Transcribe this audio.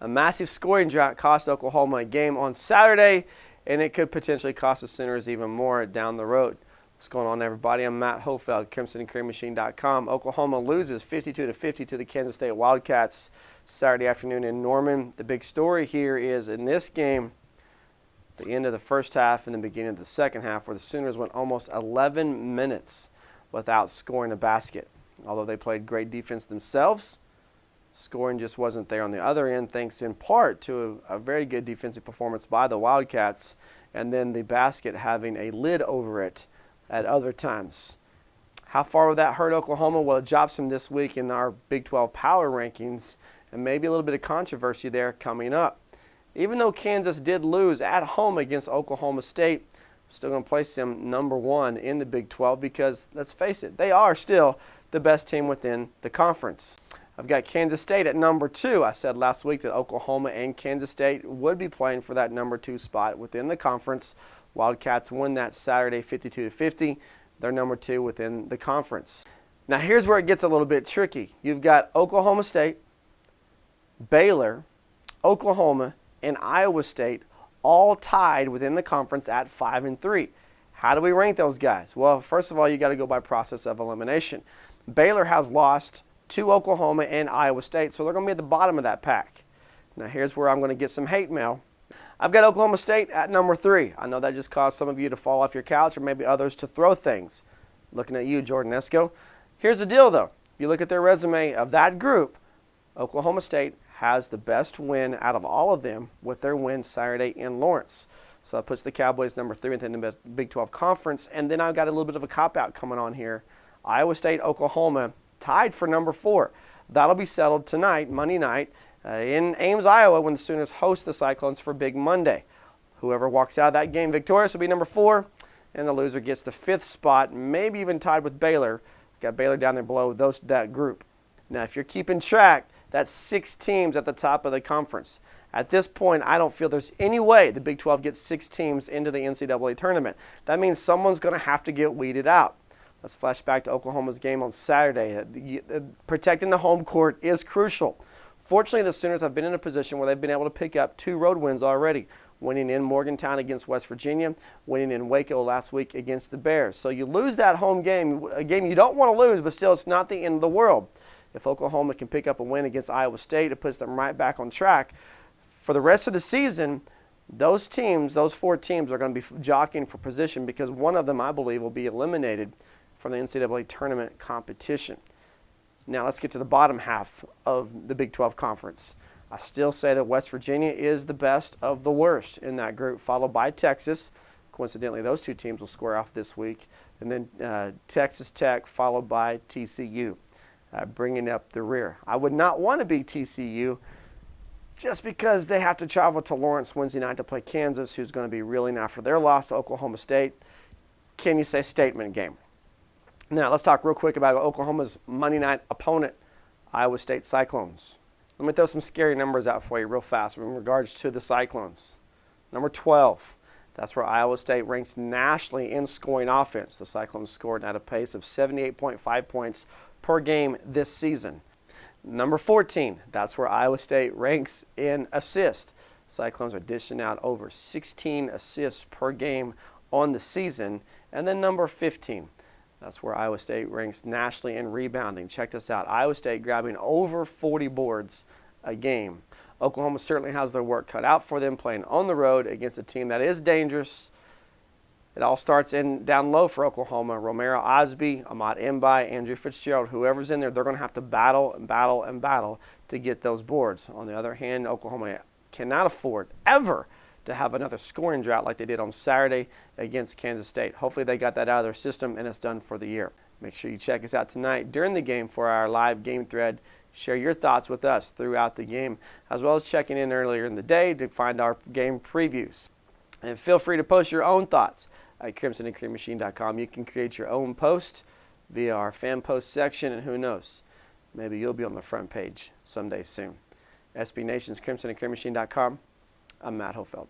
A massive scoring drought cost Oklahoma a game on Saturday, and it could potentially cost the Sooners even more down the road. What's going on, everybody? I'm Matt Hofeld, CrimsonandCreamMachine.com. Oklahoma loses 52-50 to the Kansas State Wildcats Saturday afternoon in Norman. The big story here is in this game, the end of the first half and the beginning of the second half, where the Sooners went almost 11 minutes without scoring a basket. Although they played great defense themselves, scoring just wasn't there on the other end, thanks in part to a very good defensive performance by the Wildcats, and then the basket having a lid over it at other times. How far would that hurt Oklahoma? Well, it drops them this week in our Big 12 power rankings, and maybe a little bit of controversy there coming up. Even though Kansas did lose at home against Oklahoma State, I'm still going to place them number one in the Big 12 because, let's face it, they are still the best team within the conference. I've got Kansas State at number 2. I said last week that Oklahoma and Kansas State would be playing for that number 2 spot within the conference. Wildcats win that Saturday 52-50. They're number 2 within the conference. Now here's where it gets a little bit tricky. You've got Oklahoma State, Baylor, Oklahoma, and Iowa State all tied within the conference at 5-3. How do we rank those guys? Well, first of all, you got to go by process of elimination. Baylor has lost to Oklahoma and Iowa State, so they're going to be at the bottom of that pack. Now here's where I'm going to get some hate mail. I've got Oklahoma State at number 3. I know that just caused some of you to fall off your couch or maybe others to throw things. Looking at you, Jordan Esco. Here's the deal, though. If you look at their resume of that group, Oklahoma State has the best win out of all of them with their win Saturday in Lawrence. So that puts the Cowboys number 3 within the Big 12 Conference. And then I've got a little bit of a cop-out coming on here. Iowa State, Oklahoma, tied for number 4. That'll be settled tonight, Monday night, in Ames, Iowa, when the Sooners host the Cyclones for Big Monday. Whoever walks out of that game victorious will be number 4, and the loser gets the 5th spot, maybe even tied with Baylor. Got Baylor down there below that group. Now, if you're keeping track, that's 6 teams at the top of the conference. At this point, I don't feel there's any way the Big 12 gets 6 teams into the NCAA tournament. That means someone's going to have to get weeded out. Let's flash back to Oklahoma's game on Saturday. Protecting the home court is crucial. Fortunately, the Sooners have been in a position where they've been able to pick up 2 road wins already, winning in Morgantown against West Virginia, winning in Waco last week against the Bears. So you lose that home game, a game you don't want to lose, but still it's not the end of the world. If Oklahoma can pick up a win against Iowa State, it puts them right back on track. For the rest of the season, those 4 teams are going to be jockeying for position because one of them, I believe, will be eliminated from the NCAA tournament competition. Now let's get to the bottom half of the Big 12 Conference. I still say that West Virginia is the best of the worst in that group, followed by Texas. Coincidentally, those 2 teams will square off this week. And then Texas Tech, followed by TCU, bringing up the rear. I would not want to be TCU just because they have to travel to Lawrence Wednesday night to play Kansas, who's going to be reeling after their loss to Oklahoma State. Can you say statement game? Now, let's talk real quick about Oklahoma's Monday night opponent, Iowa State Cyclones. Let me throw some scary numbers out for you real fast in regards to the Cyclones. Number 12, that's where Iowa State ranks nationally in scoring offense. The Cyclones scored at a pace of 78.5 points per game this season. Number 14, that's where Iowa State ranks in assists. Cyclones are dishing out over 16 assists per game on the season. And then number 15, that's where Iowa State ranks nationally in rebounding. Check this out. Iowa State grabbing over 40 boards a game. Oklahoma certainly has their work cut out for them playing on the road against a team that is dangerous. It all starts down low for Oklahoma. Romero Osby, Ahmad Mbai, Andrew Fitzgerald, whoever's in there, they're going to have to battle and battle and battle to get those boards. On the other hand, Oklahoma cannot afford ever to have another scoring drought like they did on Saturday against Kansas State. Hopefully they got that out of their system and it's done for the year. Make sure you check us out tonight during the game for our live game thread. Share your thoughts with us throughout the game, as well as checking in earlier in the day to find our game previews. And feel free to post your own thoughts at CrimsonandCreamMachine.com. You can create your own post via our fan post section, and who knows, maybe you'll be on the front page someday soon. SB Nation's CrimsonandCreamMachine.com. I'm Matt Hofeld.